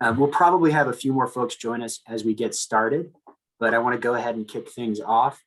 We'll probably have a few more folks join us as we get started, but I want to go ahead and kick things off.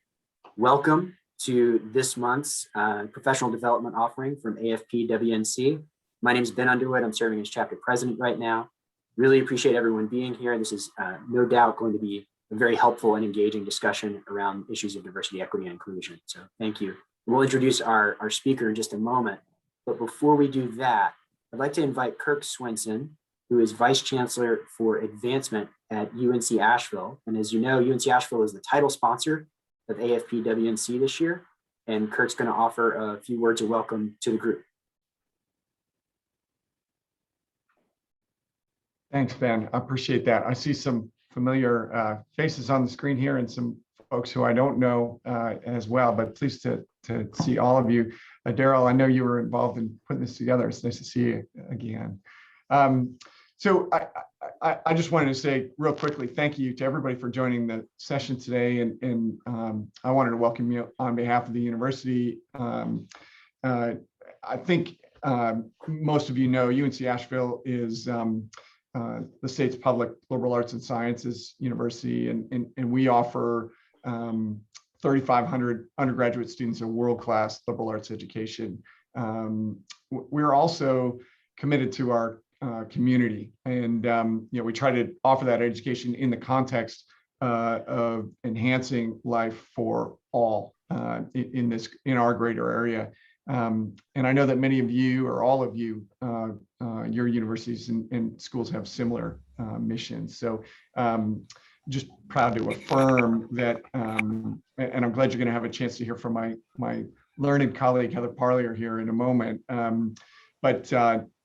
Welcome to this month's professional development offering from AFP WNC. My name is Ben Underwood. I'm serving as chapter president right now. Really appreciate everyone being here. This is no doubt going to be a very helpful and engaging discussion around issues of diversity, equity, and inclusion. So thank you. We'll introduce our speaker in just a moment. But before we do that, I'd like to invite Kirk Swenson, who is Vice Chancellor for Advancement at UNC Asheville. And as you know, UNC Asheville is the title sponsor of AFP WNC this year. And Kirk's going to offer a few words of welcome to the group. Thanks, Ben. I appreciate that. I see some familiar faces on the screen here and some folks who I don't know as well, but pleased to see all of you. Daryl, I know you were involved in putting this together. It's nice to see you again. So I just wanted to say real quickly, thank you to everybody for joining the session today. And I wanted to welcome you on behalf of the university. I think most of you know UNC Asheville is the state's public liberal arts and sciences university, and we offer 3,500 undergraduate students a world-class liberal arts education. We're also committed to our community, and we try to offer that education in the context of enhancing life for all in our greater area. And I know that many of you, or all of you, your universities and schools have similar missions. So just proud to affirm that, and I'm glad you're going to have a chance to hear from my learned colleague Heather Parlier here in a moment. But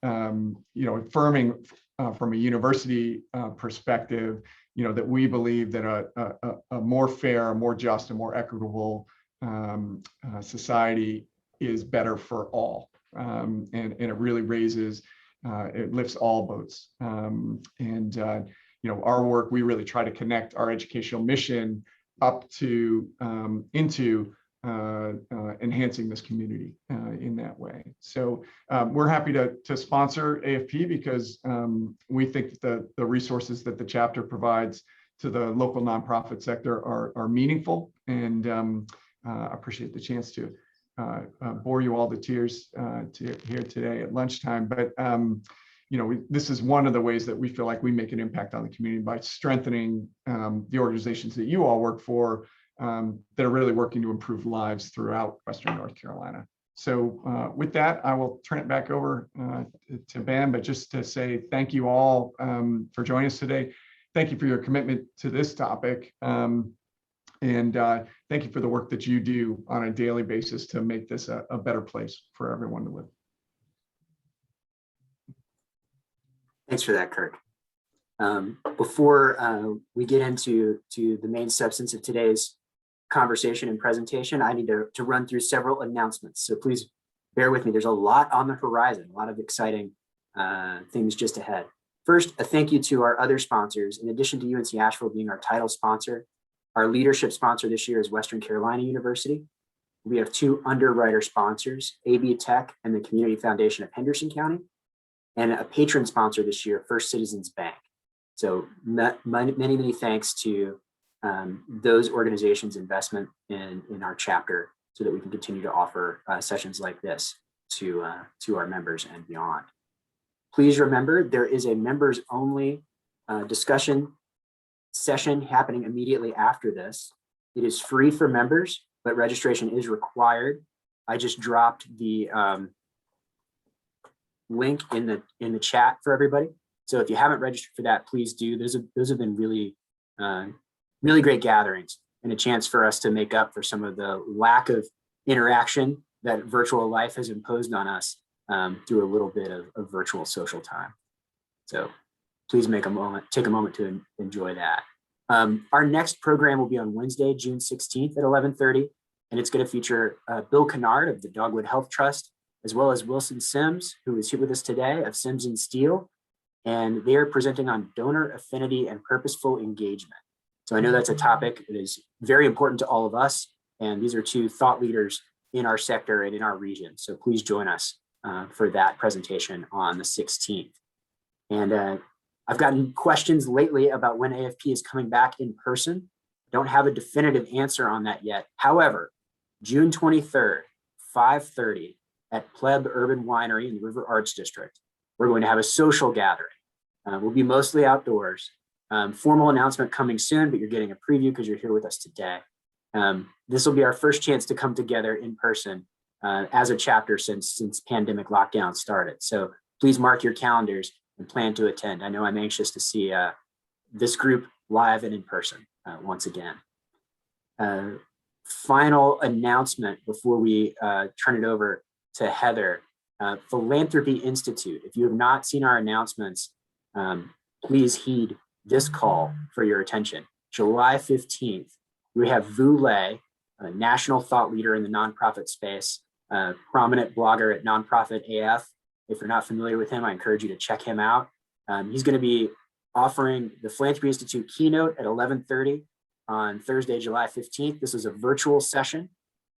affirming from a university perspective, that we believe that a more fair, a more just, a more equitable society is better for all, and it really raises, it lifts all boats. Our work, we really try to connect our educational mission up to into enhancing this community in that way. So we're happy to sponsor AFP because we think that the resources that the chapter provides to the local nonprofit sector are meaningful, and I appreciate the chance to bore you all to tears here today at lunchtime. But this is one of the ways that we feel like we make an impact on the community by strengthening the organizations that you all work for that are really working to improve lives throughout Western North Carolina. So with that, I will turn it back over to Ben, but just to say thank you all for joining us today. Thank you for your commitment to this topic. And thank you for the work that you do on a daily basis to make this a better place for everyone to live. Thanks for that, Kirk. Before we get into the main substance of today's conversation and presentation, I need to run through several announcements. So please bear with me. There's a lot on the horizon, a lot of exciting things just ahead. First, a thank you to our other sponsors. In addition to UNC Asheville being our title sponsor, our leadership sponsor this year is Western Carolina University. We have two underwriter sponsors, AB Tech and the Community Foundation of Henderson County, and a patron sponsor this year, First Citizens Bank. So many thanks to those organizations' investment in our chapter so that we can continue to offer sessions like this to our members and beyond. Please remember, there is a members only discussion session happening immediately after this. It is free for members, but registration is required. I just dropped the link in the chat for everybody. So if you haven't registered for that, please do. Those have been really great gatherings and a chance for us to make up for some of the lack of interaction that virtual life has imposed on us through a little bit of virtual social time. So please take a moment to enjoy that. Our next program will be on Wednesday, June 16th at 11:30, and it's going to feature Bill Kennard of the Dogwood Health Trust, as well as Wilson Sims, who is here with us today, of Sims and Steel, and they are presenting on donor affinity and purposeful engagement. So I know that's a topic that is very important to all of us, and these are two thought leaders in our sector and in our region. So please join us for that presentation on the 16th. And I've gotten questions lately about when AFP is coming back in person. Don't have a definitive answer on that yet. However, June 23rd, 5:30 at Pleb Urban Winery in the River Arts District, we're going to have a social gathering. We'll be mostly outdoors. Formal announcement coming soon, but you're getting a preview because you're here with us today. This will be our first chance to come together in person as a chapter since pandemic lockdown started. So please mark your calendars and plan to attend. I know I'm anxious to see this group live and in person once again. Final announcement before we turn it over to Heather. Philanthropy Institute. If you have not seen our announcements, please heed this call for your attention. July 15th, we have Vu Le, a national thought leader in the nonprofit space, prominent blogger at Nonprofit AF. If you're not familiar with him, I encourage you to check him out. He's going to be offering the Philanthropy Institute keynote at 11:30 on Thursday, July 15th. This is a virtual session,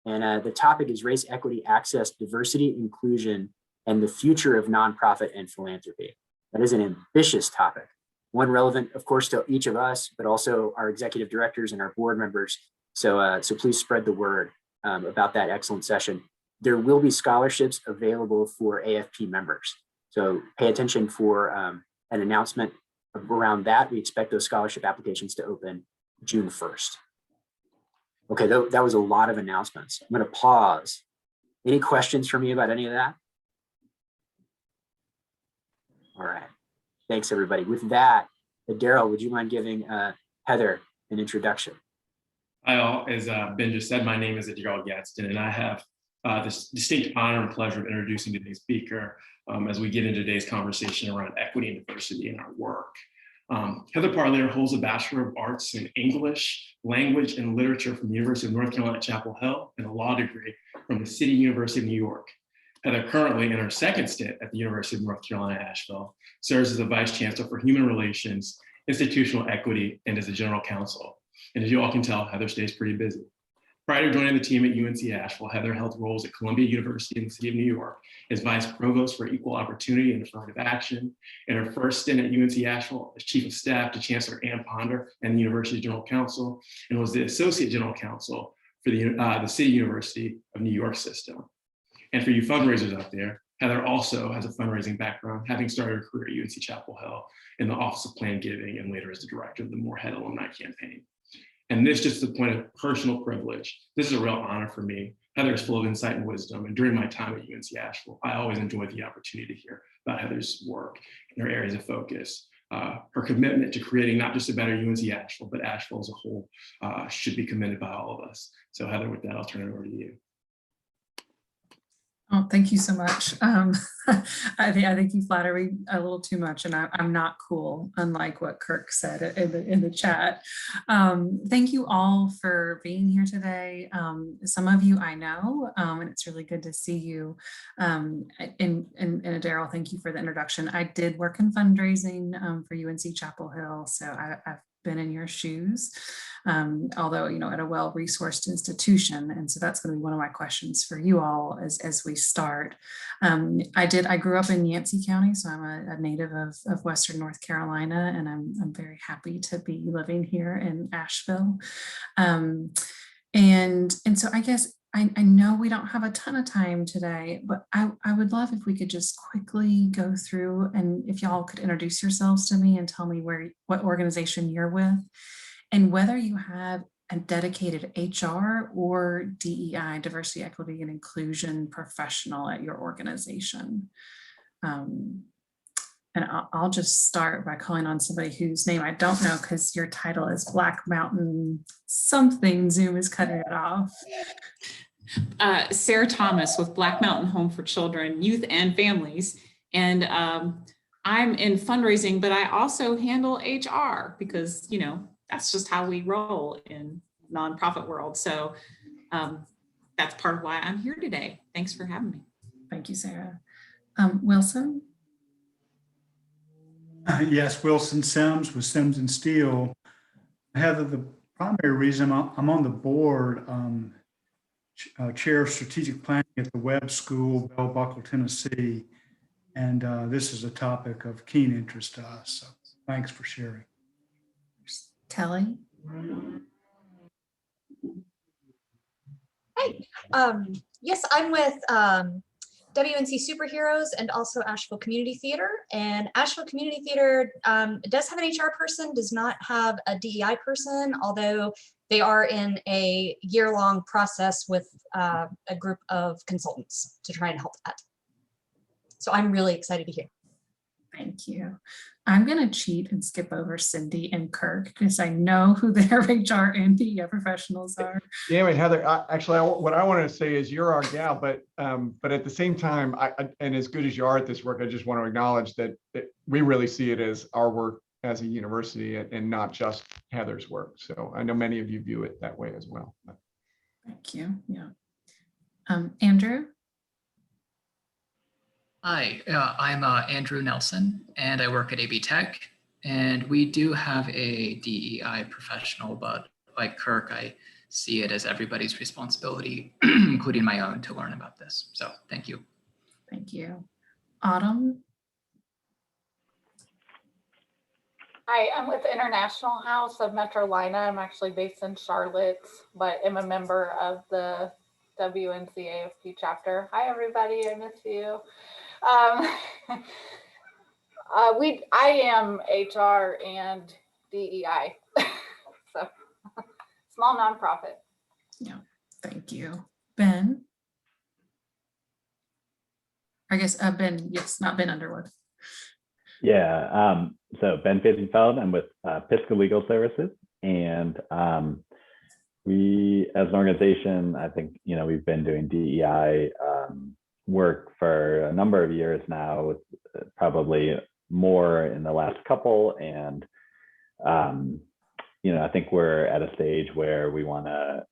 and the topic is race, equity, access, diversity, inclusion, and the future of nonprofit and philanthropy. That is an ambitious topic, one relevant, of course, to each of us, but also our executive directors and our board members. So please spread the word about that excellent session. There will be scholarships available for AFP members. So pay attention for an announcement around that. We expect those scholarship applications to open June 1st. Okay, that was a lot of announcements. I'm going to pause. Any questions for me about any of that? All right. Thanks, everybody. With that, Daryl, would you mind giving Heather an introduction? Hi, all. As Ben just said, my name is Daryl Gadsden, and I have this distinct honor and pleasure of introducing today's speaker as we get into today's conversation around equity and diversity in our work. Heather Parlier holds a Bachelor of Arts in English, Language, and Literature from the University of North Carolina at Chapel Hill and a law degree from the City University of New York. Heather, currently in her second stint at the University of North Carolina, Asheville, serves as the Vice Chancellor for Human Relations, Institutional Equity, and as a General Counsel. And as you all can tell, Heather stays pretty busy. Prior to joining the team at UNC Asheville, Heather held roles at Columbia University in the city of New York as Vice Provost for Equal Opportunity and Affirmative Action. In her first stint at UNC Asheville as Chief of Staff to Chancellor Ann Ponder and the University's General Counsel, and was the Associate General Counsel for the City University of New York system. And for you fundraisers out there, Heather also has a fundraising background, having started her career at UNC Chapel Hill in the Office of Planned Giving and later as the director of the Moorhead Alumni Campaign. And this just a point of personal privilege. This is a real honor for me. Heather is full of insight and wisdom. And during my time at UNC Asheville, I always enjoyed the opportunity to hear about Heather's work and her areas of focus. Her commitment to creating not just a better UNC Asheville, but Asheville as a whole should be commended by all of us. So Heather, with that, I'll turn it over to you. Oh, thank you so much. I think you flatter me a little too much, and I'm not cool, unlike what Kirk said in the chat. Thank you all for being here today. Some of you I know, and it's really good to see you. And Daryl, thank you for the introduction. I did work in fundraising for UNC Chapel Hill, so I've been in your shoes, although, at a well-resourced institution. And so that's going to be one of my questions for you all as we start. I grew up in Yancey County, so I'm a native of Western North Carolina, and I'm very happy to be living here in Asheville. And so I guess I know we don't have a ton of time today, but I would love if we could just quickly go through, and if y'all could introduce yourselves to me and tell me what organization you're with, and whether you have a dedicated HR or DEI, diversity, equity, and inclusion professional at your organization. And I'll just start by calling on somebody whose name I don't know, because your title is Black Mountain something. Zoom is cutting it off. Sarah Thomas with Black Mountain Home for Children, Youth and Families. And I'm in fundraising, but I also handle HR because, that's just how we roll in nonprofit world. So that's part of why I'm here today. Thanks for having me. Thank you, Sarah. Wilson? Yes, Wilson Sims with Sims and Steel. Heather, the primary reason I'm on the board, chair of strategic planning at the Webb School, Bell Buckle, Tennessee. And this is a topic of keen interest to us. So Thanks for sharing. Kelly? Hi. Yes, I'm with WNC Superheroes and also Asheville Community Theater. And Asheville Community Theater does have an HR person, does not have a DEI person, although they are in a year-long process with a group of consultants to try and help that. So I'm really excited to hear. Thank you. I'm going to cheat and skip over Cindy and Kirk because I know who their HR and DEI professionals are. Yeah, wait, Heather, what I wanted to say is you're our gal, but at the same time, and as good as you are at this work, I just want to acknowledge that we really see it as our work as a university and not just Heather's work. So I know many of you view it that way as well. Thank you. Yeah. Andrew? Hi, I'm Andrew Nelson, and I work at AB Tech, and we do have a DEI professional, but like Kirk, I see it as everybody's responsibility, including my own, to learn about this. So thank you. Thank you. Autumn? Hi, I'm with International House of Metrolina. I'm actually based in Charlotte, but am a member of the WNC AFP chapter. Hi, everybody. I miss you. I am HR and DEI, so small nonprofit. Yeah, thank you. Ben? I guess Ben, yes, not Ben Underwood. Yeah, so Ben Fitzenfeld, I'm with Pisca Legal Services, and we, as an organization, I think, we've been doing DEI work for a number of years now, with probably more in the last couple. And, I think we're at a stage where we want to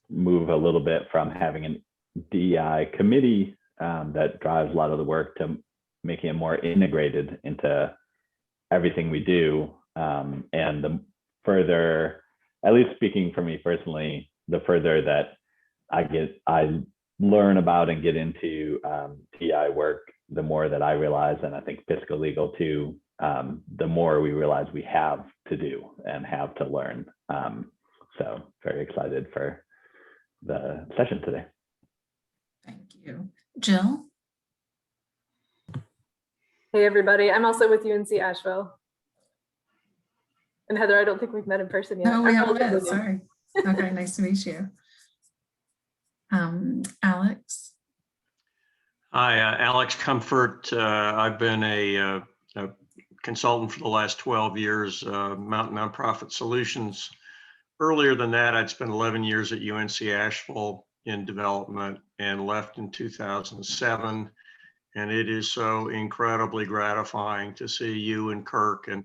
move a little bit from having a DEI committee that drives a lot of the work to making it more integrated into everything we do. And the further, at least speaking for me personally, the further that I learn about and get into DEI work, the more that I realize, and I think fiscal legal too, the more we realize we have to do and have to learn. So very excited for the session today. Thank you. Jill? Hey, everybody. I'm also with UNC Asheville. And Heather, I don't think we've met in person yet. No, we haven't met. Sorry. Okay, nice to meet you. Alex? Hi, Alex Comfort. I've been a consultant for the last 12 years, Mountain Nonprofit Solutions. Earlier than that, I'd spent 11 years at UNC Asheville in development and left in 2007. And it is so incredibly gratifying to see you and Kirk and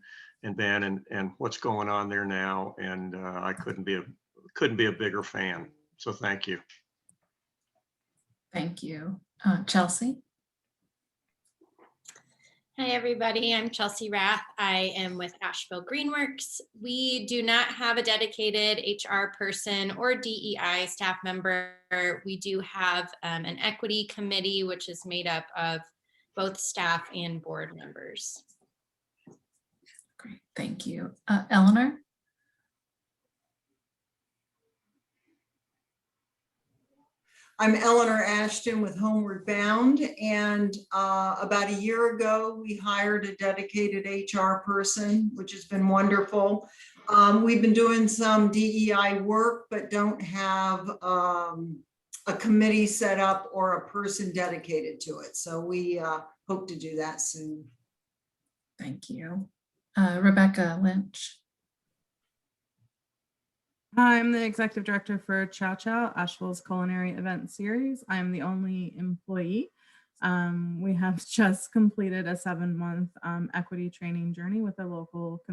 Ben and what's going on there now. And I couldn't be a bigger fan. So thank you. Thank you. Chelsea? Hi, everybody. I'm Chelsea Rath. I am with Asheville Greenworks. We do not have a dedicated HR person or DEI staff member. We do have an equity committee, which is made up of both staff and board members. Great, thank you. Eleanor? I'm Eleanor Ashton with Homeward Bound, and about a year ago, we hired a dedicated HR person, which has been wonderful. We've been doing some DEI work, but don't have a committee set up or a person dedicated to it. So we hope to do that soon. Thank you. Rebecca Lynch? I'm the executive director for Chow Chow, Asheville's culinary event series. I'm the only employee. We have just completed a 7-month equity training journey with a local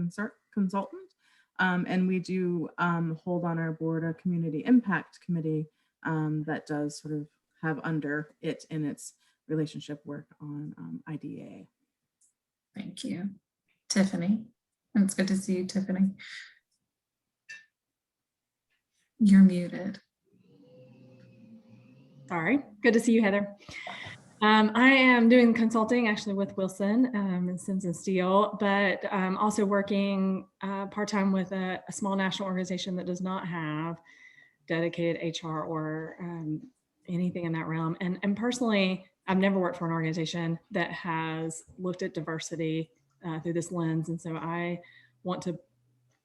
consultant. And we do hold on our board a community impact committee that does sort of have under it in its relationship work on IDA. Thank you. Tiffany? And it's good to see you, Tiffany. You're muted. Sorry. Good to see you, Heather. I am doing consulting actually with Wilson and Swenson Steel, but I'm also working part-time with a small national organization that does not have dedicated HR or anything in that realm. And personally, I've never worked for an organization that has looked at diversity through this lens. And so I want to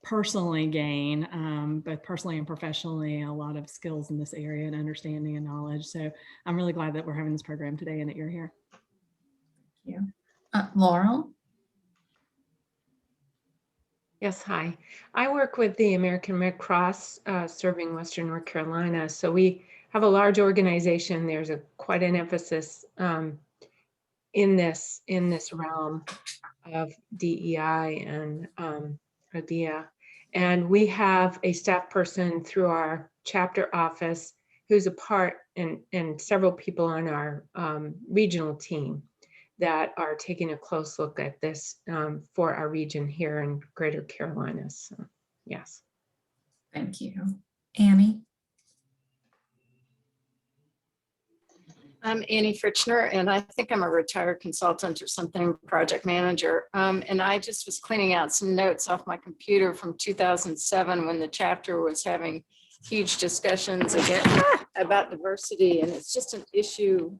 personally gain, both personally and professionally, a lot of skills in this area and understanding and knowledge. So I'm really glad that we're having this program today and that you're here. Thank you. Laurel? Yes, hi. I work with the American Red Cross serving Western North Carolina. So we have a large organization. There's quite an emphasis in this realm of DEI and IDEA. And we have a staff person through our chapter office who's a part and several people on our regional team that are taking a close look at this for our region here in Greater Carolina. So, yes. Thank you. Annie? I'm Annie Fritchner, and I think I'm a retired consultant or something, project manager. And I just was cleaning out some notes off my computer from 2007 when the chapter was having huge discussions again about diversity. And it's just an issue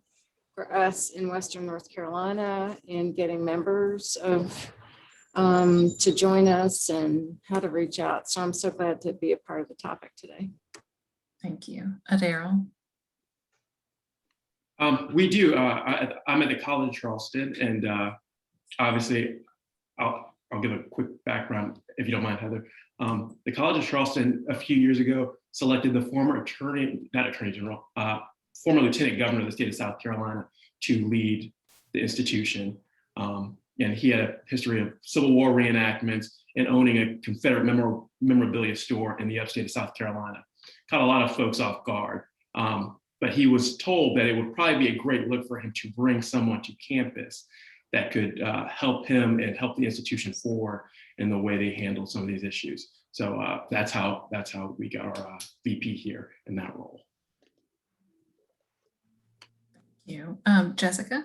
for us in Western North Carolina in getting members of to join us and how to reach out. So I'm so glad to be a part of the topic today. Thank you. Daryl? We do. I'm at the College of Charleston, and obviously, I'll give a quick background if you don't mind, Heather. The College of Charleston a few years ago selected the former former Lieutenant Governor of the state of South Carolina to lead the institution. And he had a history of Civil War reenactments and owning a Confederate memorabilia store in the upstate of South Carolina. Caught a lot of folks off guard. But he was told that it would probably be a great look for him to bring someone to campus that could help him and help the institution forward in the way they handle some of these issues. So that's how we got our VP here in that role. Thank you. Jessica?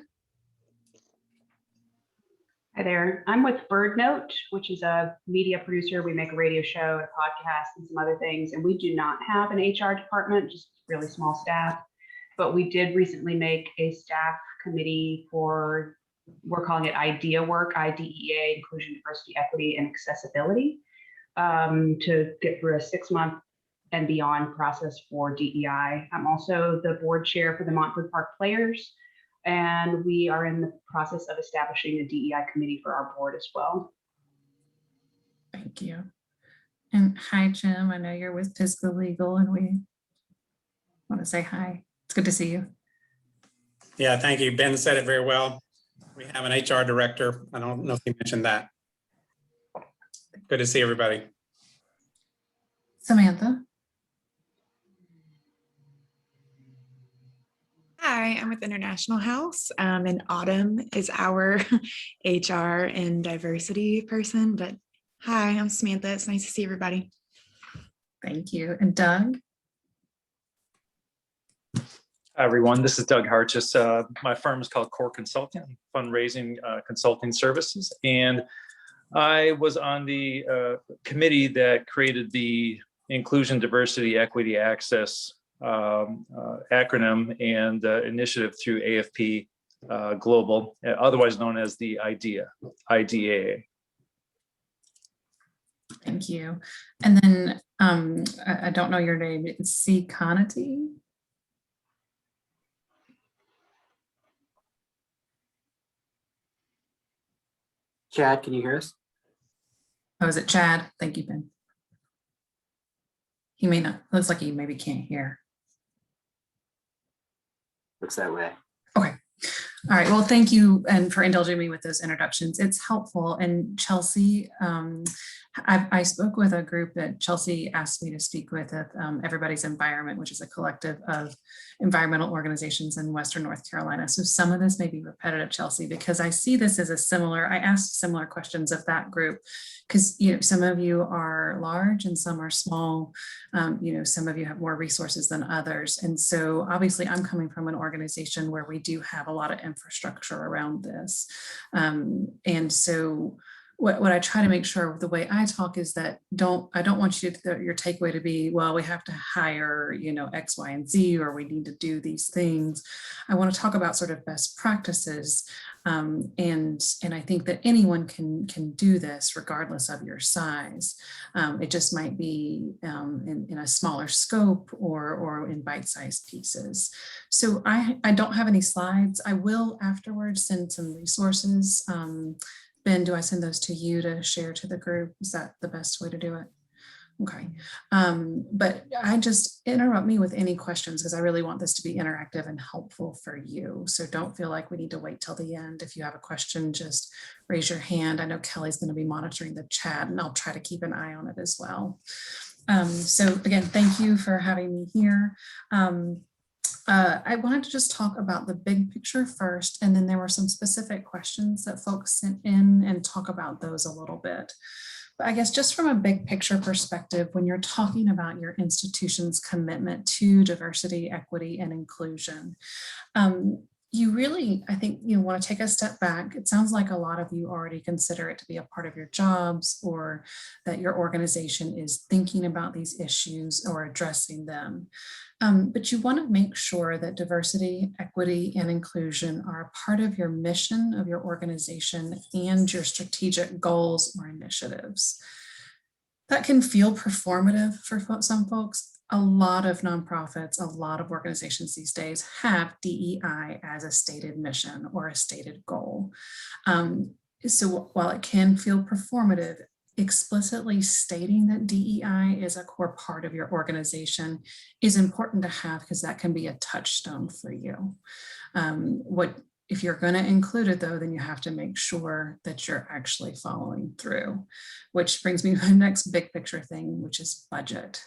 Hi there. I'm with BirdNote, which is a media producer. We make a radio show, a podcast, and some other things. And we do not have an HR department, just really small staff. But we did recently make a staff committee for, we're calling it IDEA work, IDEA, Inclusion, Diversity, Equity, and Accessibility, to get through a 6-month and beyond process for DEI. I'm also the board chair for the Montford Park Players, and we are in the process of establishing a DEI committee for our board as well. Thank you. And hi, Jim. I know you're with Fiscal Legal, and we want to say hi. It's good to see you. Yeah, thank you. Ben said it very well. We have an HR director. I don't know if he mentioned that. Good to see everybody. Samantha? Hi, I'm with International House, and Autumn is our HR and diversity person. But hi, I'm Samantha. It's nice to see everybody. Thank you. And Doug? Hi, everyone. This is Doug Harchis. My firm is called Core Consulting, fundraising consulting services. And I was on the committee that created the Inclusion, Diversity, Equity, Access acronym and initiative through AFP Global, otherwise known as the IDEA. Thank you. And then I don't know your name. It's C. Conity. Chad, can you hear us? Oh, is it Chad? Thank you, Ben. He may not, looks like he maybe can't hear. Looks that way. Okay. All right. Well, thank you and for indulging me with those introductions. It's helpful. And Chelsea, I spoke with a group that Chelsea asked me to speak with at Everybody's Environment, which is a collective of environmental organizations in Western North Carolina. So some of this may be repetitive, Chelsea, because I see this as I asked similar questions of that group, because some of you are large and some are small. Some of you have more resources than others. And so obviously I'm coming from an organization where we do have a lot of infrastructure around this. And so what I try to make sure the way I talk is that I don't want your takeaway to be, well, we have to hire, X, Y, and Z, or we need to do these things. I want to talk about sort of best practices. And I think that anyone can do this regardless of your size. It just might be in a smaller scope or in bite-sized pieces. So I don't have any slides. I will afterwards send some resources. Ben, do I send those to you to share to the group? Is that the best way to do it? Okay. But I just interrupt me with any questions because I really want this to be interactive and helpful for you. So don't feel like we need to wait till the end. If you have a question, just raise your hand. I know Kelly's going to be monitoring the chat and I'll try to keep an eye on it as well. So again, thank you for having me here. I wanted to just talk about the big picture first, and then there were some specific questions that folks sent in and talk about those a little bit. But I guess just from a big picture perspective, when you're talking about your institution's commitment to diversity, equity, and inclusion, you really, I think, want to take a step back. It sounds like a lot of you already consider it to be a part of your jobs, or that your organization is thinking about these issues or addressing them. But you want to make sure that diversity, equity, and inclusion are a part of your mission of your organization and your strategic goals or initiatives. That can feel performative for some folks. A lot of nonprofits, a lot of organizations these days have DEI as a stated mission or a stated goal. So while it can feel performative, explicitly stating that DEI is a core part of your organization is important to have, because that can be a touchstone for you. If you're going to include it, though, then you have to make sure that you're actually following through, which brings me to the next big picture thing, which is budget.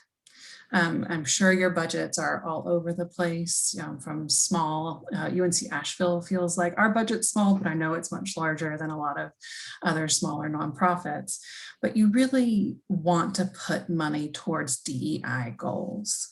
I'm sure your budgets are all over the place, from small. UNC Asheville feels like our budget's small, but I know it's much larger than a lot of other smaller nonprofits. But you really want to put money towards DEI goals,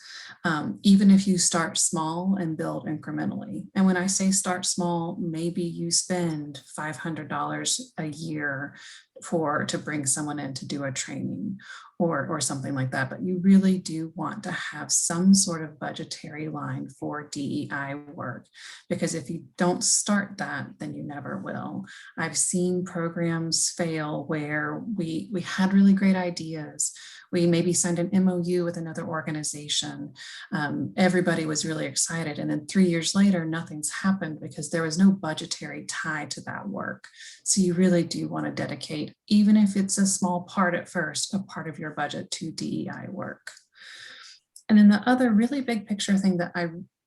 even if you start small and build incrementally. And when I say start small, maybe you spend $500 a year to bring someone in to do a training or something like that. But you really do want to have some sort of budgetary line for DEI work, because if you don't start that, then you never will. I've seen programs fail where we had really great ideas. We maybe signed an MOU with another organization. Everybody was really excited. And then 3 years later, nothing's happened because there was no budgetary tie to that work. So you really do want to dedicate, even if it's a small part at first, a part of your budget to DEI work. And then the other really big picture thing that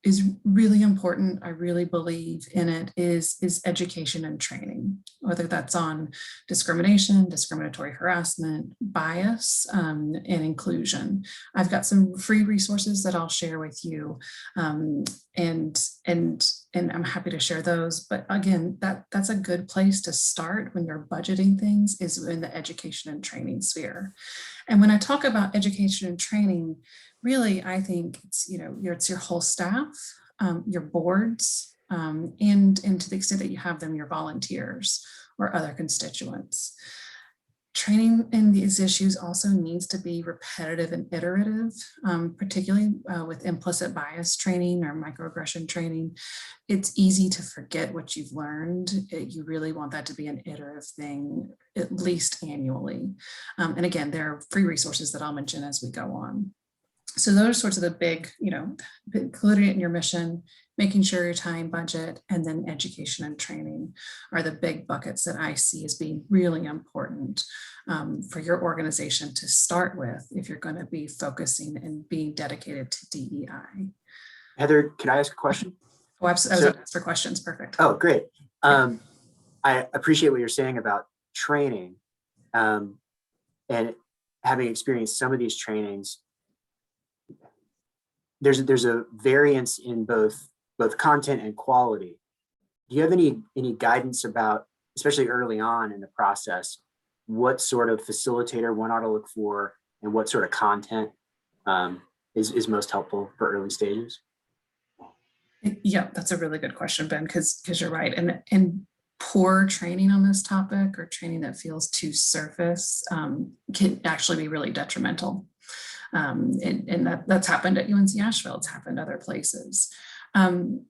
is really important, I really believe in it, is education and training, whether that's on discrimination, discriminatory harassment, bias, and inclusion. I've got some free resources that I'll share with you, and I'm happy to share those. But again, that's a good place to start when you're budgeting things, is in the education and training sphere. And when I talk about education and training, really, I think it's your whole staff, your boards, and to the extent that you have them, your volunteers or other constituents. Training in these issues also needs to be repetitive and iterative, particularly with implicit bias training or microaggression training. It's easy to forget what you've learned. You really want that to be an iterative thing, at least annually. And again, there are free resources that I'll mention as we go on. So those are sorts of the big, including it in your mission, making sure your time budget, and then education and training are the big buckets that I see as being really important for your organization to start with if you're going to be focusing and being dedicated to DEI. Heather, can I ask a question? Oh, absolutely. I was asked for questions. Perfect. Oh, great. I appreciate what you're saying about training. And having experienced some of these trainings, there's a variance in both content and quality. Do you have any guidance about, especially early on in the process, what sort of facilitator one ought to look for and what sort of content is most helpful for early stages? Yeah, that's a really good question, Ben, because you're right. And poor training on this topic, or training that feels too surface, can actually be really detrimental. And that's happened at UNC Asheville. It's happened other places.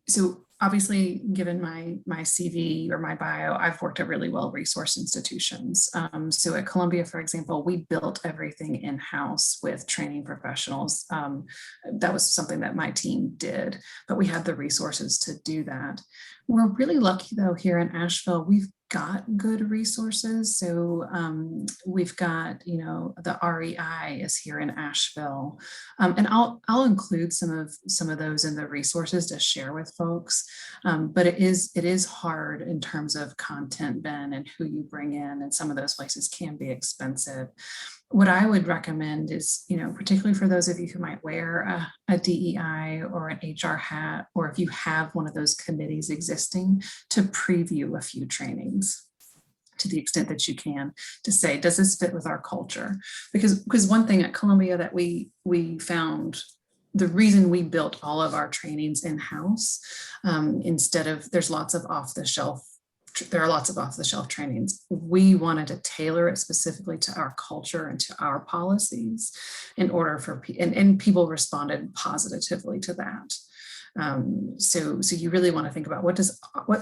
So obviously, given my CV or my bio, I've worked at really well-resourced institutions. So at Columbia, for example, we built everything in-house with training professionals. That was something that my team did, but we had the resources to do that. We're really lucky though here in Asheville, we've got good resources. So we've got, the REI is here in Asheville, and I'll include some of those in the resources to share with folks. But it is hard in terms of content, Ben, and who you bring in, and some of those places can be expensive. What I would recommend is, particularly for those of you who might wear a DEI or an HR hat, or if you have one of those committees existing, to preview a few trainings to the extent that you can, to say, does this fit with our culture? Because one thing at Columbia that we found, the reason we built all of our trainings in-house, instead of, there are lots of off-the-shelf trainings. We wanted to tailor it specifically to our culture and to our policies in order for, and people responded positively to that. So you really want to think about what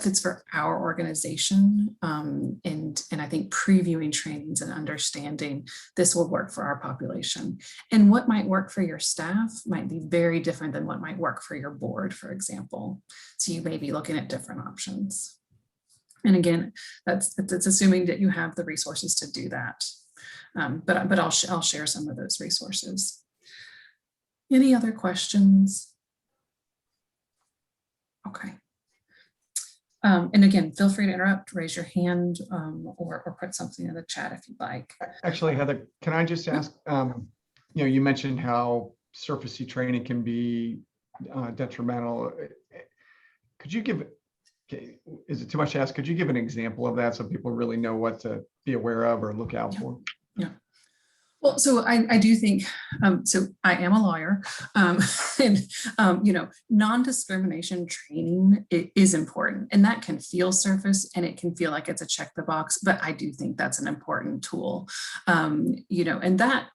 fits for our organization, and I think previewing trainings and understanding this will work for our population, and what might work for your staff might be very different than what might work for your board, for example. So you may be looking at different options. And again, that's assuming that you have the resources to do that. But I'll share some of those resources. Any other questions? Okay. And again, feel free to interrupt, raise your hand, or put something in the chat if you'd like. Actually, Heather, can I just ask, you mentioned how surfacey training can be detrimental. Could you give, is it too much to ask? Could you give an example of that so people really know what to be aware of or look out for? Yeah. Well, so I do think, so I am a lawyer, and, non-discrimination training is important, and that can feel surface and it can feel like it's a check the box, but I do think that's an important tool, and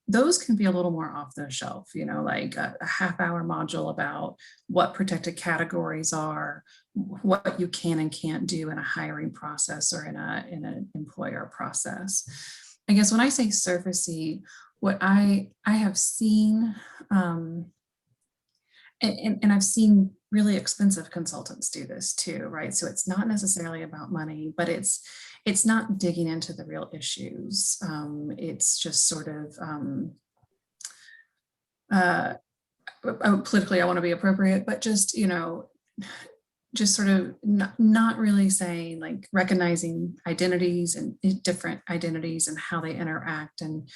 those can be a little more off the shelf, like a half-hour module about what protected categories are, what you can and can't do in a hiring process or in an employer process. I guess when I say surfacey, what I have seen, and I've seen really expensive consultants do this too, right? So it's not necessarily about money, but it's not digging into the real issues. It's just sort of, politically, I want to be appropriate, but just, just sort of not really saying, like, recognizing identities and different identities and how they interact. And,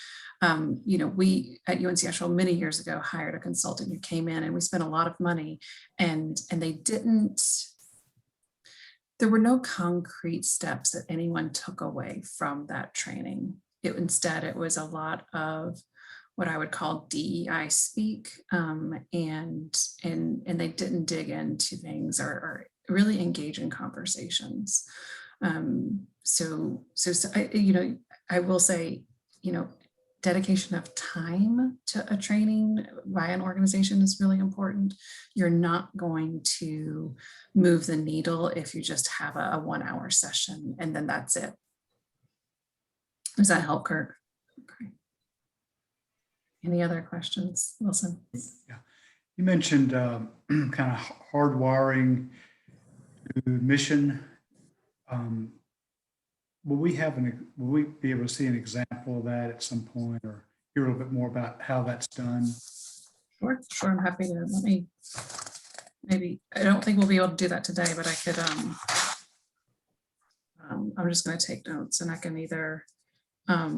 we at UNC Asheville many years ago hired a consultant who came in, and we spent a lot of money, and there were no concrete steps that anyone took away from that training. Instead, it was a lot of what I would call DEI speak, and they didn't dig into things or really engage in conversations. So I will say, dedication of time to a training by an organization is really important. You're not going to move the needle if you just have a 1 hour session and then that's it. Does that help, Kirk? Okay. Any other questions, Wilson? Yeah, you mentioned kind of hardwiring mission. Will we be able to see an example of that at some point, or hear a little bit more about how that's done? Sure, I'm happy to. Let me, maybe, I don't think we'll be able to do that today, but I could, I'm just going to take notes, and I can either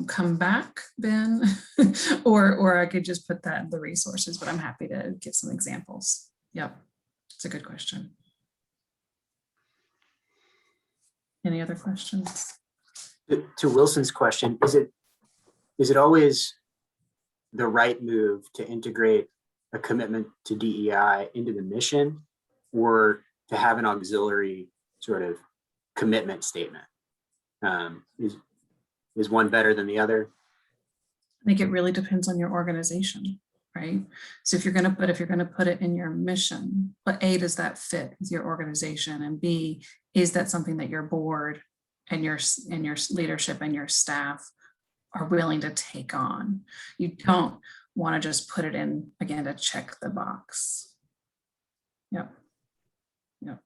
come back, Ben, or I could just put that in the resources, but I'm happy to give some examples. Yep, it's a good question. Any other questions? To Wilson's question, is it always the right move to integrate a commitment to DEI into the mission, or to have an auxiliary sort of commitment statement? Is one better than the other? I think it really depends on your organization, right? So if you're going to put it in your mission, but A, does that fit with your organization? And B, is that something that your board and your leadership and your staff are willing to take on? You don't want to just put it in, again, to check the box. Yep. Yep.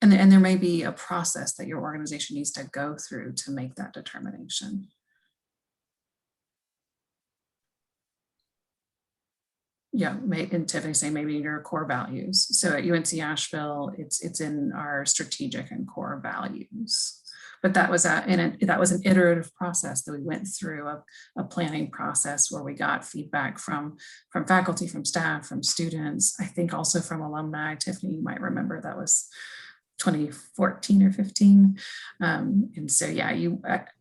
And there may be a process that your organization needs to go through to make that determination. Yeah, and Tiffany saying maybe your core values. So at UNC Asheville, it's in our strategic and core values. But that was an iterative process that we went through, a planning process where we got feedback from faculty, from staff, from students. I think also from alumni. Tiffany, you might remember that was 2014 or 15. And so, yeah,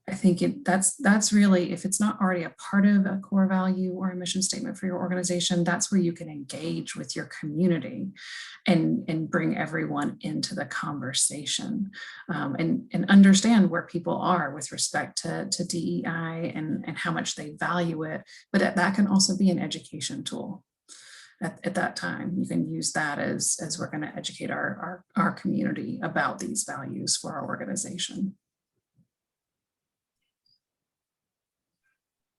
I think that's really, if it's not already a part of a core value or a mission statement for your organization, that's where you can engage with your community and bring everyone into the conversation, and understand where people are with respect to DEI and how much they value it. But that can also be an education tool. At that time, you can use that as we're going to educate our community about these values for our organization.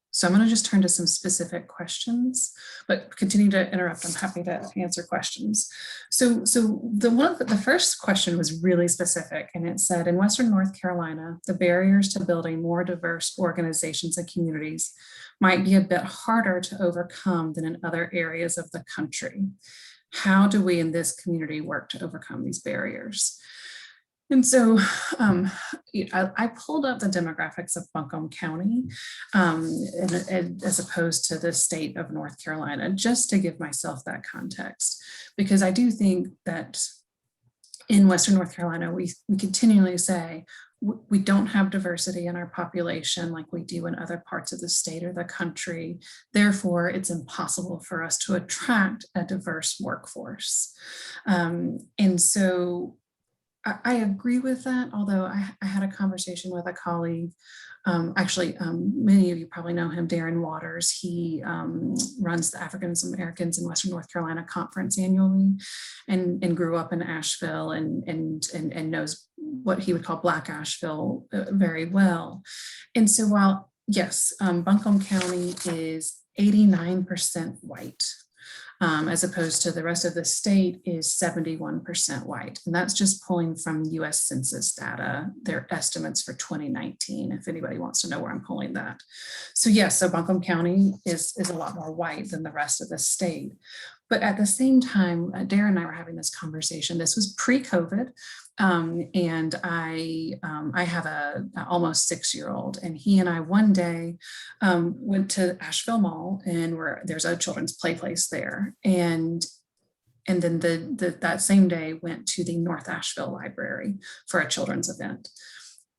So I'm going to just turn to some specific questions, but continue to interrupt. I'm happy to answer questions. So the first question was really specific, and it said, in Western North Carolina, the barriers to building more diverse organizations and communities might be a bit harder to overcome than in other areas of the country. How do we in this community work to overcome these barriers? And so I pulled up the demographics of Buncombe County as opposed to the state of North Carolina, just to give myself that context, because I do think that in Western North Carolina, we continually say, we don't have diversity in our population like we do in other parts of the state or the country. Therefore, it's impossible for us to attract a diverse workforce. And so I agree with that, although I had a conversation with a colleague. Many of you probably know him, Darren Waters. He runs the African Americans in Western North Carolina conference annually, and grew up in Asheville and knows what he would call Black Asheville very well. And so while, yes, Buncombe County is 89% white, as opposed to the rest of the state is 71% white. And that's just pulling from US Census data, their estimates for 2019, if anybody wants to know where I'm pulling that. So yes, so Buncombe County is a lot more white than the rest of the state. But at the same time, Darren and I were having this conversation. This was pre-COVID. And I have a almost 6-year-old, and he and I one day went to Asheville Mall, and there's a children's play place there. And then that same day went to the North Asheville Library for a children's event.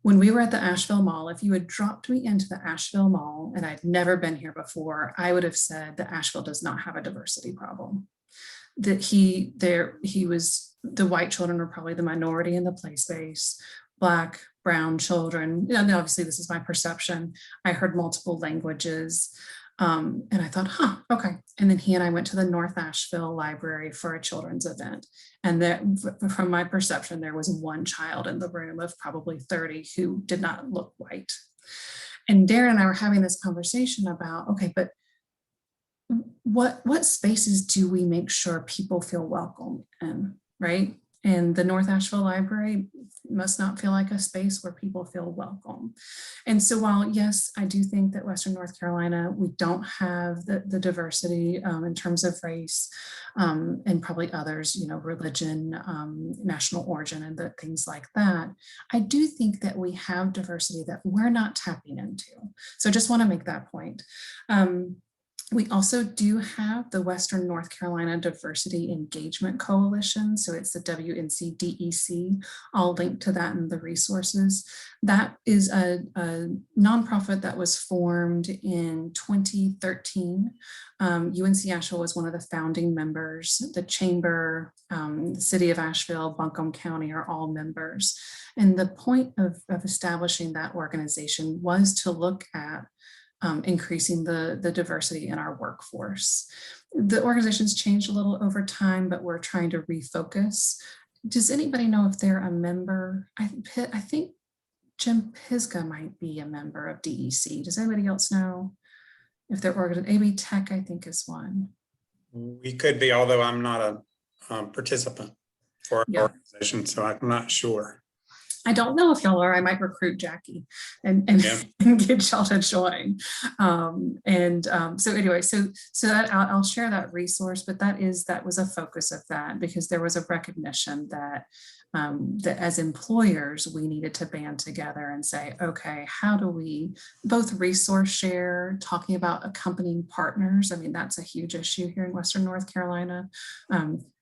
When we were at the Asheville Mall, if you had dropped me into the Asheville Mall and I'd never been here before, I would have said that Asheville does not have a diversity problem. That the white children were probably the minority in the play space, Black, brown children. And obviously this is my perception. I heard multiple languages. And I thought, okay. And then he and I went to the North Asheville Library for a children's event. And from my perception, there was one child in the room of probably 30 who did not look white. And Darren and I were having this conversation about, okay, but what spaces do we make sure people feel welcome in, right? And the North Asheville Library must not feel like a space where people feel welcome. And so while, yes, I do think that Western North Carolina, we don't have the diversity in terms of race and probably others, religion, national origin, and the things like that, I do think that we have diversity that we're not tapping into. So I just want to make that point. We also do have the Western North Carolina Diversity Engagement Coalition. So it's the WNCDEC. I'll link to that in the resources. That is a nonprofit that was formed in 2013. UNC Asheville was one of the founding members. The Chamber, the City of Asheville, Buncombe County are all members. And the point of establishing that organization was to look at increasing the diversity in our workforce. The organization's changed a little over time, but we're trying to refocus. Does anybody know if they're a member? I think Jim Pisgah might be a member of DEC. Does anybody else know if they're organized? AB Tech, I think, is one. We could be, although I'm not a participant for our organization, so I'm not sure. I don't know if y'all are. I might recruit Jackie and get y'all to join. So anyway, so that I'll share that resource, but that was a focus of that, because there was a recognition that that as employers, we needed to band together and say, okay, how do we both resource share, talking about accompanying partners? I mean, that's a huge issue here in Western North Carolina.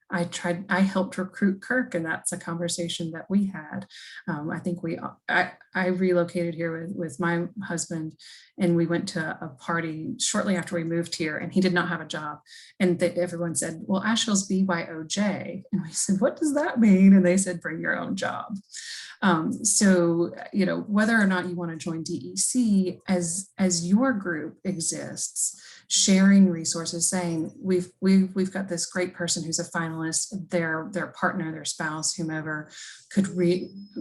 I helped recruit Kirk, and that's a conversation that we had. I think I relocated here with my husband, and we went to a party shortly after we moved here, and he did not have a job. And everyone said, well, Asheville's BYOJ. And we said, what does that mean? And they said, bring your own job. So, whether or not you want to join DEC, as your group exists, sharing resources, saying we've got this great person who's a finalist, their partner, their spouse, whomever could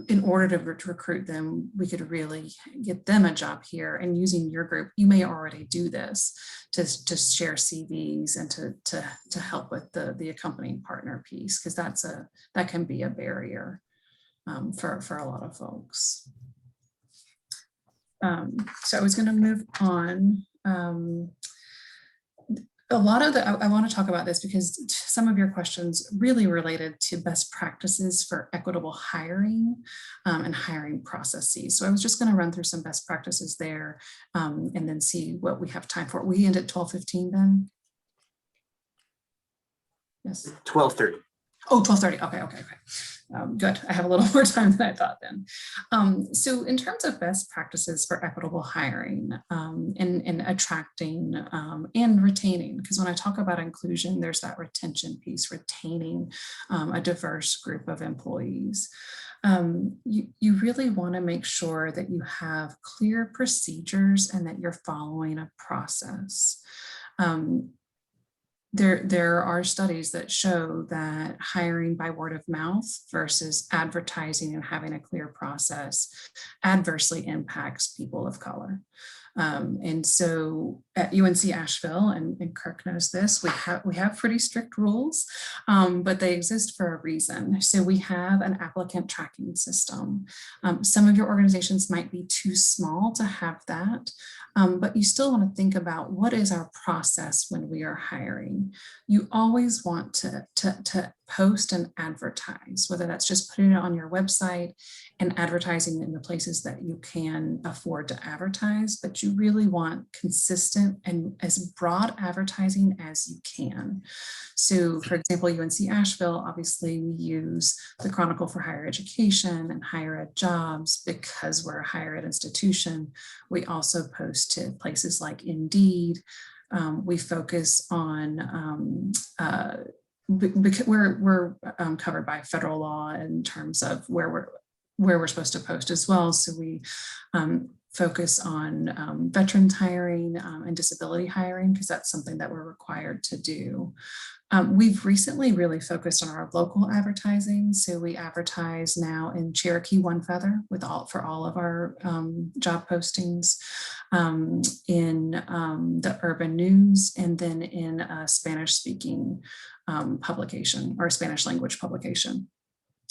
in order to recruit them, we could really get them a job here. And using your group, you may already do this to share CVs and to help with the accompanying partner piece, because that can be a barrier for a lot of folks. So I was going to move on. A lot of I want to talk about this because some of your questions really related to best practices for equitable hiring and hiring processes. So I was just going to run through some best practices there and then see what we have time for. We end at 12:15 then? Yes. 12:30. Oh, 12:30. Okay. Good. I have a little more time than I thought then. So in terms of best practices for equitable hiring and attracting and retaining, because when I talk about inclusion, there's that retention piece, retaining a diverse group of employees. You really want to make sure that you have clear procedures and that you're following a process. There are studies that show that hiring by word of mouth versus advertising and having a clear process adversely impacts people of color. And so at UNC Asheville, and Kirk knows this, we have pretty strict rules, but they exist for a reason. So we have an applicant tracking system. Some of your organizations might be too small to have that, but you still want to think about what is our process when we are hiring. You always want to post and advertise, whether that's just putting it on your website and advertising in the places that you can afford to advertise, but you really want consistent and as broad advertising as you can. So for example, UNC Asheville, obviously we use the Chronicle for Higher Education and Higher Ed Jobs because we're a higher ed institution. We also post to places like Indeed. We focus on because we're covered by federal law in terms of where we're supposed to post as well. So we focus on veterans hiring and disability hiring because that's something that we're required to do. We've recently really focused on our local advertising. So we advertise now in Cherokee One Feather for all of our job postings, in the Urban News, and then in a Spanish speaking publication or Spanish language publication.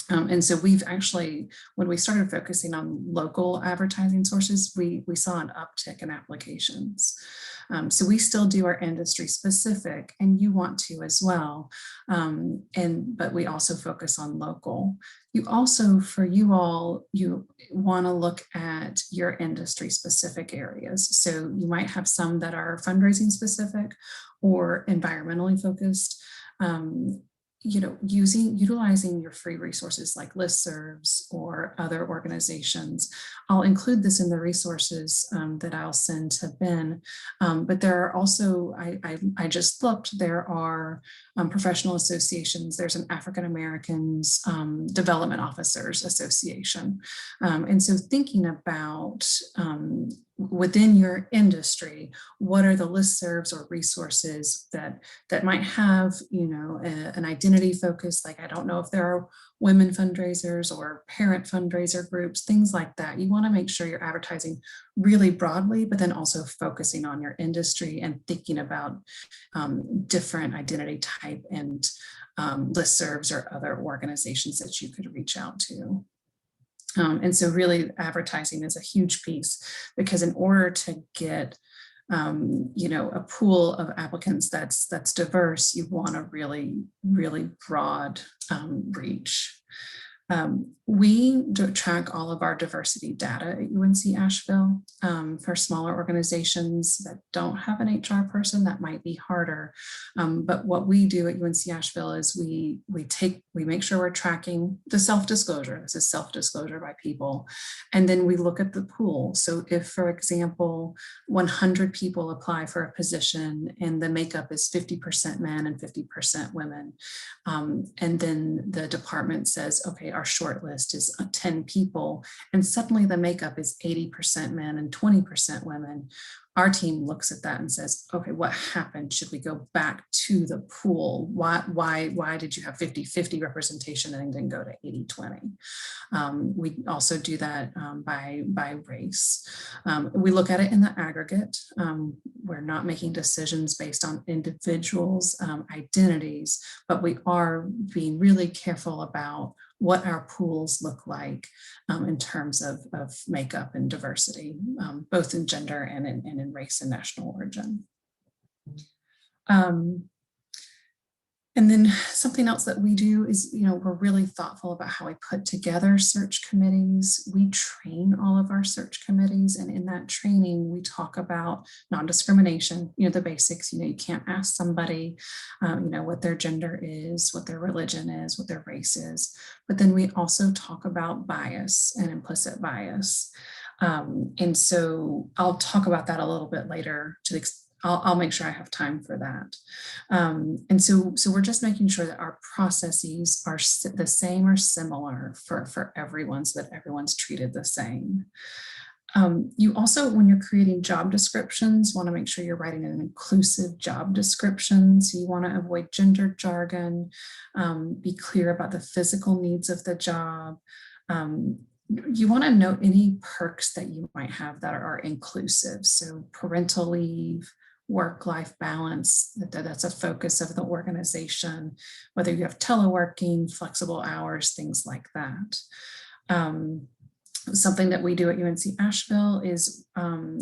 And so we've actually, when we started focusing on local advertising sources, we saw an uptick in applications. So we still do our industry specific, and you want to as well. But we also focus on local. You also, for you all, you want to look at your industry specific areas. So you might have some that are fundraising specific or environmentally focused. Utilizing your free resources like listservs or other organizations. I'll include this in the resources that I'll send to Ben, but there are also, I just looked, there are professional associations. There's an African Americans Development Officers Association. And so thinking about within your industry, what are the listservs or resources that might have, an identity focus? Like, I don't know if there are women fundraisers or parent fundraiser groups, things like that. You want to make sure you're advertising really broadly, but then also focusing on your industry and thinking about different identity type and listservs or other organizations that you could reach out to. And so really advertising is a huge piece, because in order to get a pool of applicants that's diverse, you want a really, really broad reach. We track all of our diversity data at UNC Asheville. For smaller organizations that don't have an HR person, that might be harder. But what we do at UNC Asheville is we make sure we're tracking the self-disclosure. This is self-disclosure by people. And then we look at the pool. So if, for example, 100 people apply for a position and the makeup is 50% men and 50% women, and then the department says, okay, our short list is 10 people, and suddenly the makeup is 80% men and 20% women. Our team looks at that and says, okay, what happened? Should we go back to the pool? Why did you have 50-50 representation and then go to 80-20? We also do that by race. We look at it in the aggregate. We're not making decisions based on individuals' identities, but we are being really careful about what our pools look like in terms of makeup and diversity, both in gender and in race and national origin. And then something else that we do is, we're really thoughtful about how we put together search committees. We train all of our search committees, and in that training, we talk about non-discrimination, the basics. You can't ask somebody, what their gender is, what their religion is, what their race is. But then we also talk about bias and implicit bias. And so I'll talk about that a little bit later to the I'll make sure I have time for that. And so we're just making sure that our processes are the same or similar for everyone, so that everyone's treated the same. You also, when you're creating job descriptions, want to make sure you're writing an inclusive job description. So you want to avoid gender jargon, be clear about the physical needs of the job. You want to note any perks that you might have that are inclusive. So parental leave, work-life balance, that's a focus of the organization, whether you have teleworking, flexible hours, things like that. Something that we do at UNC Asheville is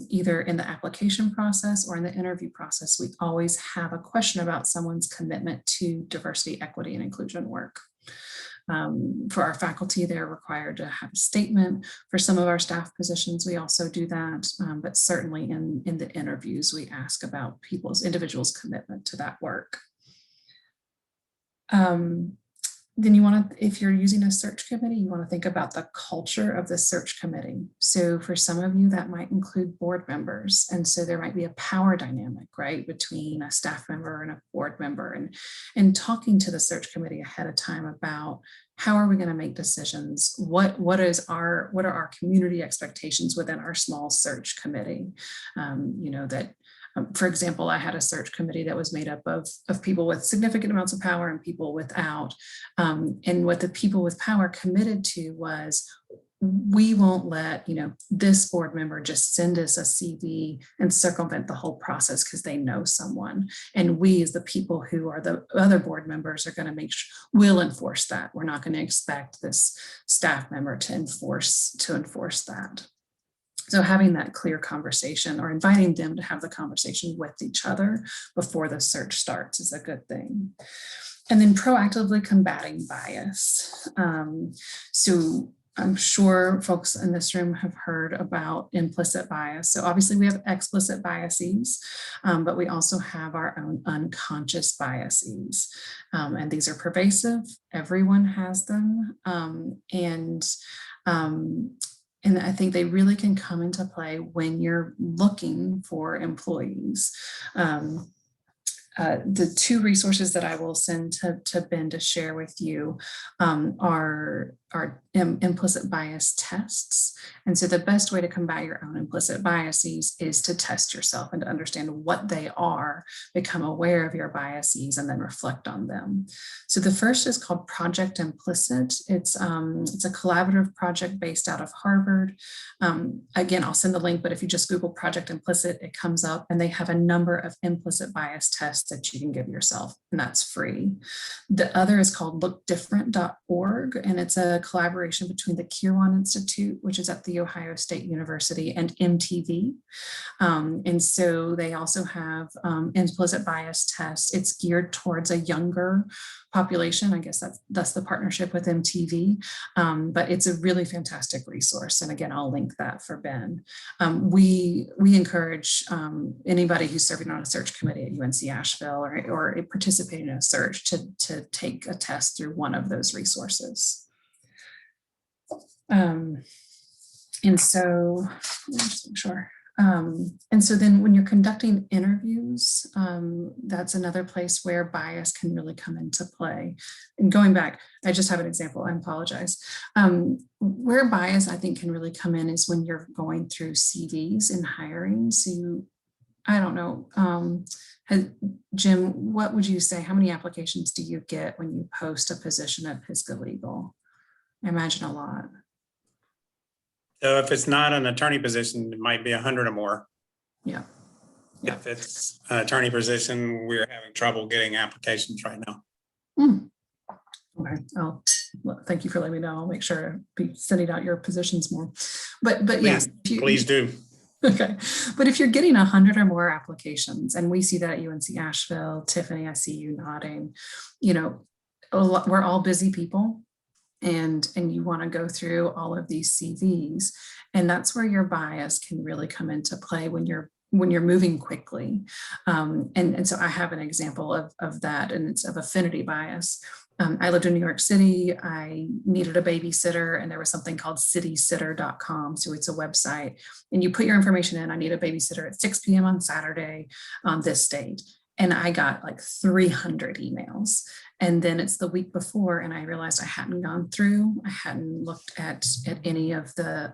either in the application process or in the interview process, we always have a question about someone's commitment to diversity, equity, and inclusion work. For our faculty, they're required to have a statement. For some of our staff positions, we also do that, but certainly in the interviews, we ask about individuals' commitment to that work. Then you want to, if you're using a search committee, you want to think about the culture of the search committee. So for some of you, that might include board members. And so there might be a power dynamic, right, between a staff member and a board member, and talking to the search committee ahead of time about how are we going to make decisions? What are our community expectations within our small search committee? For example, I had a search committee that was made up of people with significant amounts of power and people without. And what the people with power committed to was, we won't let, this board member just send us a CV and circumvent the whole process because they know someone. And we, as the people who are the other board members, are going to make sure we'll enforce that. We're not going to expect this staff member to enforce that. So having that clear conversation or inviting them to have the conversation with each other before the search starts is a good thing. And then proactively combating bias. So I'm sure folks in this room have heard about implicit bias. So obviously we have explicit biases, but we also have our own unconscious biases. And these are pervasive. Everyone has them. And I think they really can come into play when you're looking for employees. The two resources that I will send to Ben to share with you are implicit bias tests. And so the best way to combat your own implicit biases is to test yourself and to understand what they are, become aware of your biases, and then reflect on them. So the first is called Project Implicit. It's a collaborative project based out of Harvard. Again, I'll send the link, but if you just Google Project Implicit, it comes up, and they have a number of implicit bias tests that you can give yourself, and that's free. The other is called lookdifferent.org, and it's a collaboration between the Kirwan Institute, which is at the Ohio State University, and MTV. And so they also have implicit bias tests. It's geared towards a younger population. I guess that's the partnership with MTV, but it's a really fantastic resource. And again, I'll link that for Ben. We encourage anybody who's serving on a search committee at UNC Asheville or participating in a search to take a test through one of those resources. And so, just make sure. And so then when you're conducting interviews, that's another place where bias can really come into play. And going back, I just have an example, I apologize. Where bias I think can really come in is when you're going through CVs and hiring. So I don't know, Jim, what would you say? How many applications do you get when you post a position at Pisgah Legal? I imagine a lot. So if it's not an attorney position, it might be 100 or more. Yeah. If it's an attorney position, we're having trouble getting applications right now. Okay. Thank you for letting me know. I'll make sure to be sending out your positions more. But yes, please do. Okay. But if you're getting 100 or more applications, and we see that at UNC Asheville, Tiffany, I see you nodding, we're all busy people. And you want to go through all of these CVs, and that's where your bias can really come into play when you're moving quickly. And so I have an example of that, and it's of affinity bias. I lived in New York City. I needed a babysitter, and there was something called citysitter.com. So it's a website, and you put your information in. I need a babysitter at 6 p.m. on Saturday on this date. And I got like 300 emails. And then it's the week before, and I realized I hadn't gone through, I hadn't looked at any of the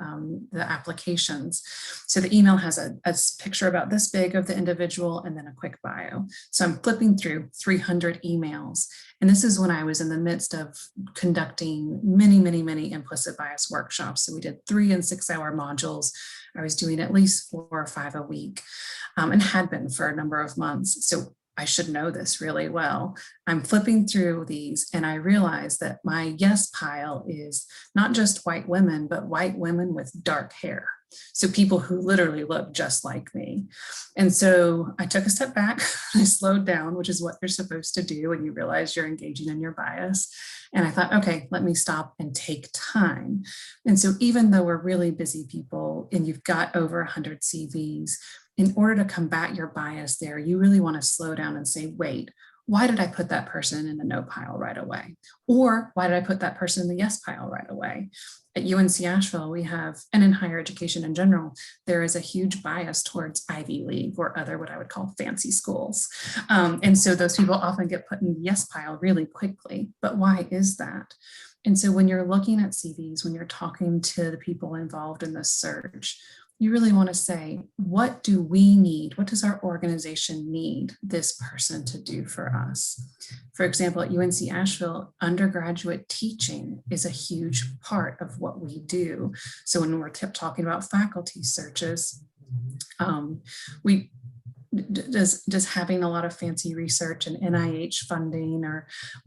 applications. So the email has a picture about this big of the individual and then a quick bio. So I'm flipping through 300 emails. And this is when I was in the midst of conducting many implicit bias workshops. So we did 3 and 6 hour modules. I was doing at least 4 or 5 a week, and had been for a number of months. So I should know this really well. I'm flipping through these, and I realize that my yes pile is not just white women, but white women with dark hair. So people who literally look just like me. And so I took a step back, I slowed down, which is what you're supposed to do when you realize you're engaging in your bias. And I thought, okay, let me stop and take time. And so even though we're really busy people and you've got over 100 CVs, in order to combat your bias there, you really want to slow down and say, wait, why did I put that person in the no pile right away? Or why did I put that person in the yes pile right away? At UNC Asheville, we have, and in higher education in general, there is a huge bias towards Ivy League or other what I would call fancy schools. And so those people often get put in the yes pile really quickly. But why is that? And so when you're looking at CVs, when you're talking to the people involved in the search, you really want to say, what do we need? What does our organization need this person to do for us? For example, at UNC Asheville, undergraduate teaching is a huge part of what we do. So when we're talking about faculty searches, does having a lot of fancy research and NIH funding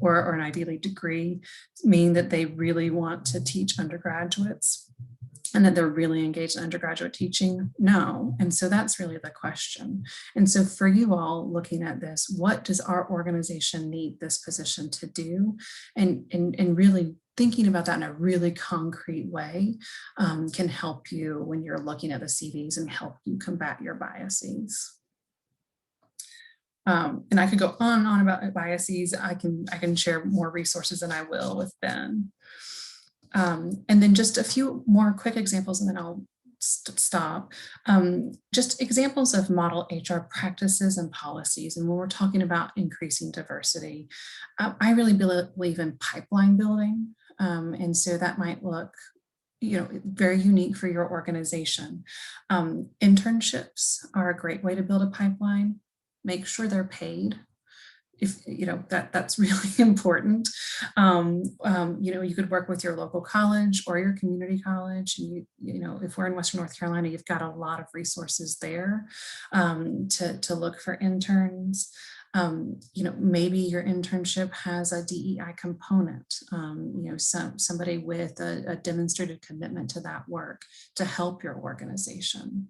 or an Ivy League degree mean that they really want to teach undergraduates and that they're really engaged in undergraduate teaching? No. And so that's really the question. And so for you all looking at this, what does our organization need this position to do? And really thinking about that in a really concrete way can help you when you're looking at the CVs and help you combat your biases. And I could go on and on about biases. I can share more resources than I will with Ben. And then just a few more quick examples and then I'll stop. Just examples of model HR practices and policies. And when we're talking about increasing diversity, I really believe in pipeline building. And so that might look very unique for your organization. Internships are a great way to build a pipeline. Make sure they're paid. If that's really important. You could work with your local college or your community college. And if we're in Western North Carolina, you've got a lot of resources there to look for interns. Maybe your internship has a DEI component, somebody with a demonstrated commitment to that work to help your organization.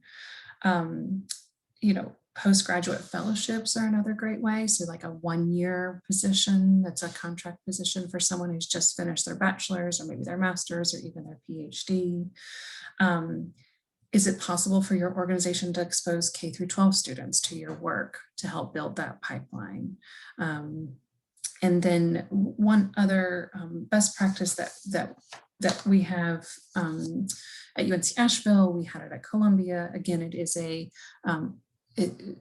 Postgraduate fellowships are another great way. So like a 1-year position, that's a contract position for someone who's just finished their bachelor's or maybe their master's or even their PhD. Is it possible for your organization to expose K through 12 students to your work to help build that pipeline? And then one other best practice that we have at UNC Asheville, we had it at Columbia. Again, it is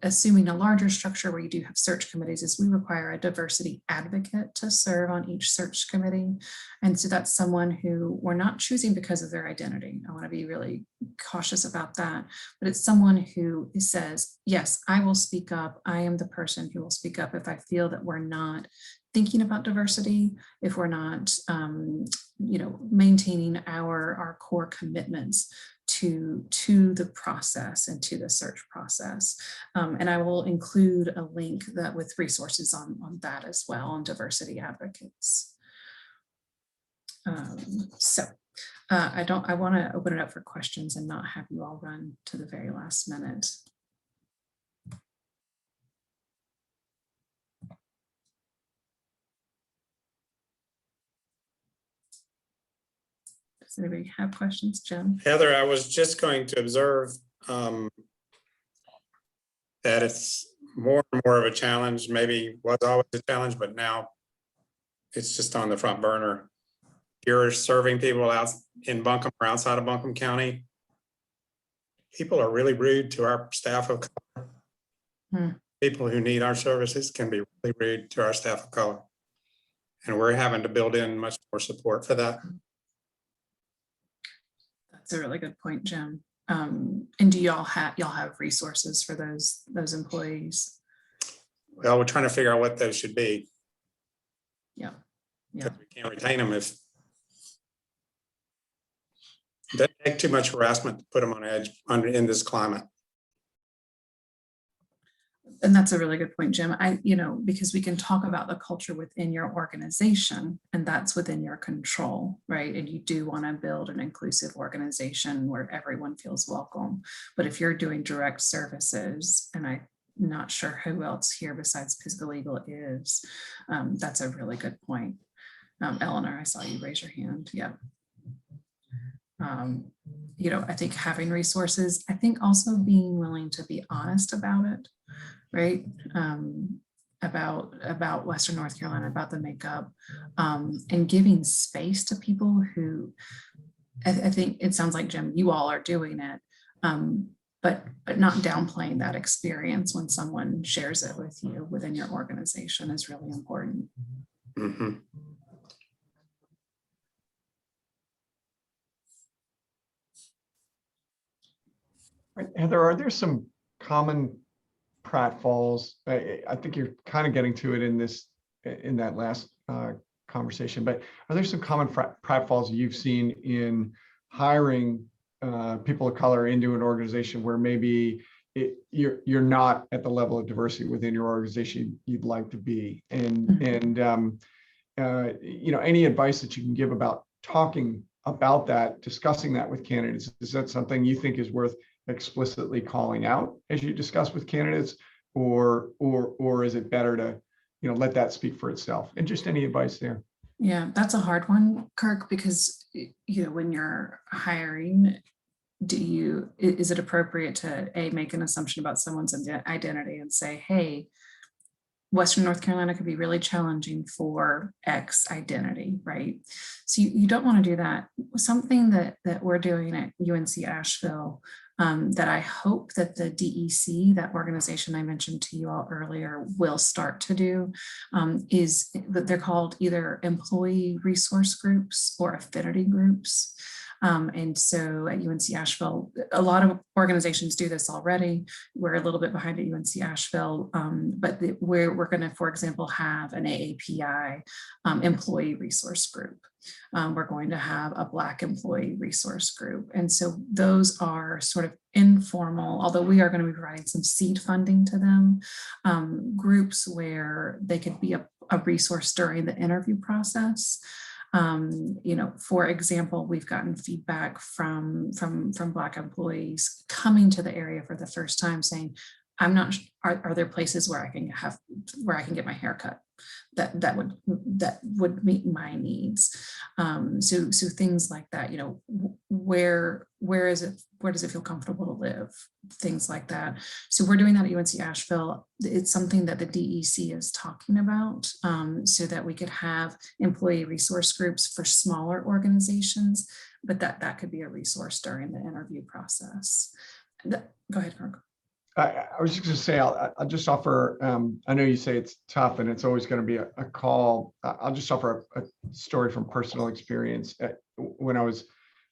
assuming a larger structure where you do have search committees, is we require a diversity advocate to serve on each search committee. And so that's someone who we're not choosing because of their identity. I want to be really cautious about that, but it's someone who says, yes, I will speak up. I am the person who will speak up if I feel that we're not thinking about diversity, if we're not maintaining our core commitments to the process and to the search process. And I will include a link with resources on that as well, on diversity advocates. I want to open it up for questions and not have you all run to the very last minute. Does anybody have questions, Jim? Heather, I was just going to observe that it's more and more of a challenge, maybe was always a challenge, but now it's just on the front burner. You're serving people out in Buncombe or outside of Buncombe County. People are really rude to our staff of color. People who need our services can be really rude to our staff of color. And we're having to build in much more support for that. That's a really good point, Jim. And do y'all have resources for those employees? Well, we're trying to figure out what those should be. Yeah. We can't retain them if they take too much harassment to put them on edge in this climate. And that's a really good point, Jim. Because we can talk about the culture within your organization, and that's within your control, right? And you do want to build an inclusive organization where everyone feels welcome. But if you're doing direct services, and I'm not sure who else here besides Pisgah Legal is, that's a really good point. Eleanor, I saw you raise your hand. Yeah. I think having resources, I think also being willing to be honest about it, right? About Western North Carolina, about the makeup, and giving space to people who, I think it sounds like, Jim, you all are doing it, but not downplaying that experience when someone shares it with you within your organization is really important. Mm-hmm. Heather, are there some common pratfalls? I think you're kind of getting to it in that last conversation, but are there some common pratfalls you've seen in hiring people of color into an organization where maybe you're not at the level of diversity within your organization you'd like to be? And any advice that you can give about talking about that, discussing that with candidates? Is that something you think is worth explicitly calling out as you discuss with candidates, or is it better to let that speak for itself? And just any advice there? Yeah, that's a hard one, Kirk, because when you're hiring, is it appropriate to make an assumption about someone's identity and say, hey, Western North Carolina could be really challenging for X identity, right? So you don't want to do that. Something that we're doing at UNC Asheville that I hope that the DEC, that organization I mentioned to you all earlier, will start to do is that they're called either employee resource groups or affinity groups. And so at UNC Asheville, a lot of organizations do this already. We're a little bit behind at UNC Asheville, but we're going to, for example, have an AAPI employee resource group. We're going to have a Black employee resource group. And so those are sort of informal, although we are going to be providing some seed funding to them, groups where they could be a resource during the interview process. For example, we've gotten feedback from Black employees coming to the area for the first time saying, I'm not, are there places where I can get my hair cut that would meet my needs? So things like that, where does it feel comfortable to live? Things like that. So we're doing that at UNC Asheville. It's something that the DEC is talking about, so that we could have employee resource groups for smaller organizations, but that could be a resource during the interview process. Go ahead, Kirk. I was just going to say, I'll just offer, I know you say it's tough and it's always going to be a call. I'll just offer a story from personal experience. When I was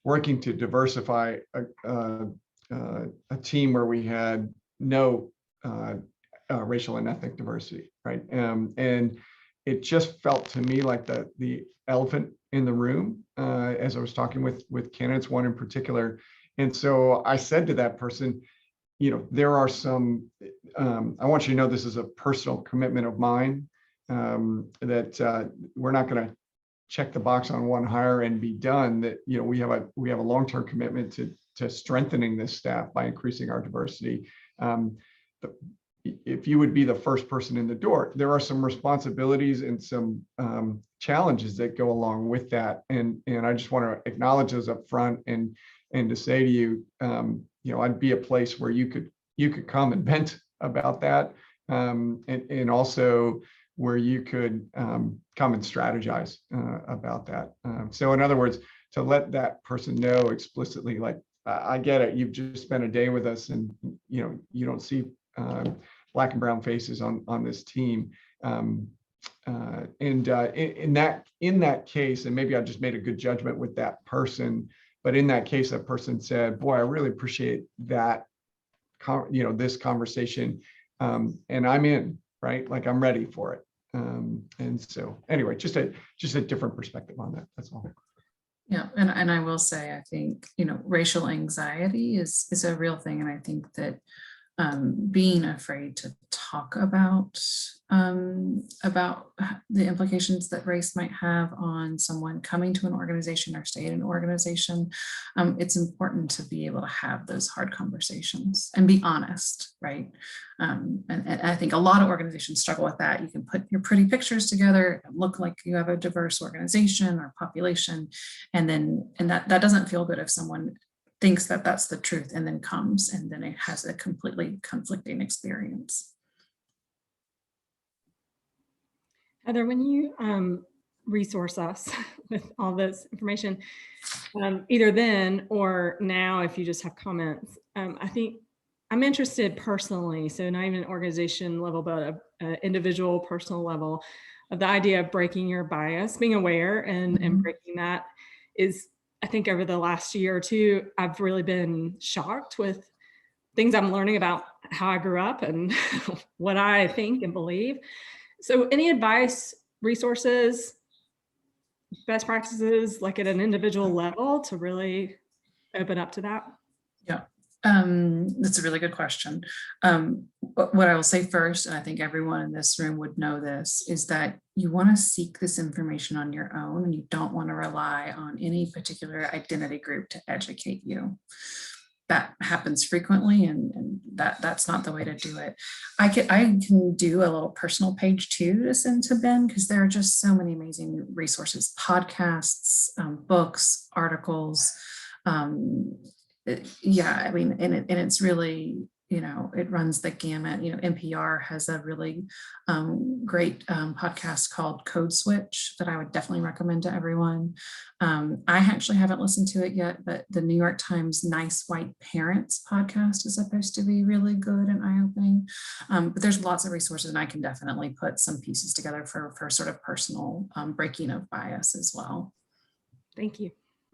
working to diversify a team where we had no racial and ethnic diversity, right? And it just felt to me like the elephant in the room as I was talking with candidates, one in particular. And so I said to that person, there are some, I want you to know this is a personal commitment of mine, that we're not going to check the box on one hire and be done, that, we have a long-term commitment to strengthening this staff by increasing our diversity. If you would be the first person in the door, there are some responsibilities and some challenges that go along with that. And I just want to acknowledge those up front and to say to you, I'd be a place where you could come and vent about that, and also where you could come and strategize about that. So in other words, to let that person know explicitly, like, I get it, you've just spent a day with us and you don't see Black and brown faces on this team. In that case, and maybe I just made a good judgment with that person, but in that case, that person said, boy, I really appreciate that, this conversation, and I'm in, right? Like, I'm ready for it. And so anyway, just a different perspective on that. That's all. Yeah, and I will say, I think, racial anxiety is a real thing. And I think that being afraid to talk about the implications that race might have on someone coming to an organization or staying in an organization, it's important to be able to have those hard conversations and be honest, right? And I think a lot of organizations struggle with that. You can put your pretty pictures together and look like you have a diverse organization or population, and that doesn't feel good if someone thinks that that's the truth and then comes and then it has a completely conflicting experience. Heather, when you resource us with all this information, either then or now, if you just have comments, I think I'm interested personally, so not even an organization level, but an individual personal level, of the idea of breaking your bias, being aware and breaking that is, I think over the last year or two, I've really been shocked with things I'm learning about how I grew up and what I think and believe. So any advice, resources, best practices, like at an individual level to really open up to that? Yeah, that's a really good question. What I will say first, and I think everyone in this room would know this, is that you want to seek this information on your own and you don't want to rely on any particular identity group to educate you. That happens frequently, and that's not the way to do it. I can do a little personal page too to send to Ben, because there are just so many amazing resources, podcasts, books, articles. Yeah, I mean, and it's really, you know, it runs the gamut. You know, NPR has a really great podcast called Code Switch that I would definitely recommend to everyone. I actually haven't listened to it yet, but the New York Times Nice White Parents podcast is supposed to be really good and eye-opening. But there's lots of resources, and I can definitely put some pieces together for sort of personal breaking of bias as well. Thank you.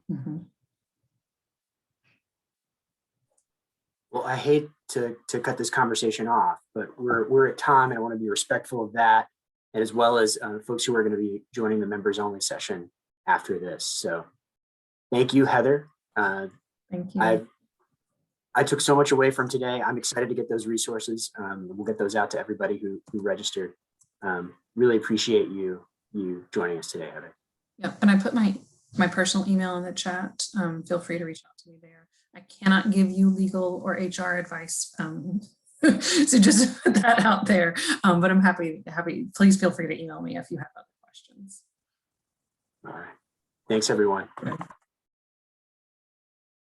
Mm-hmm. Well, I hate to cut this conversation off, but we're at time, and I want to be respectful of that, and as well as folks who are going to be joining the members only session after this. So thank you, Heather. Thank you. I took so much away from today. I'm excited to get those resources. We'll get those out to everybody who registered. Really appreciate you joining us today, Heather. Yep, and I put my personal email in the chat. Feel free to reach out to me there. I cannot give you legal or HR advice, so just put that out there. But I'm happy. Please feel free to email me if you have other questions. All right. Thanks, everyone.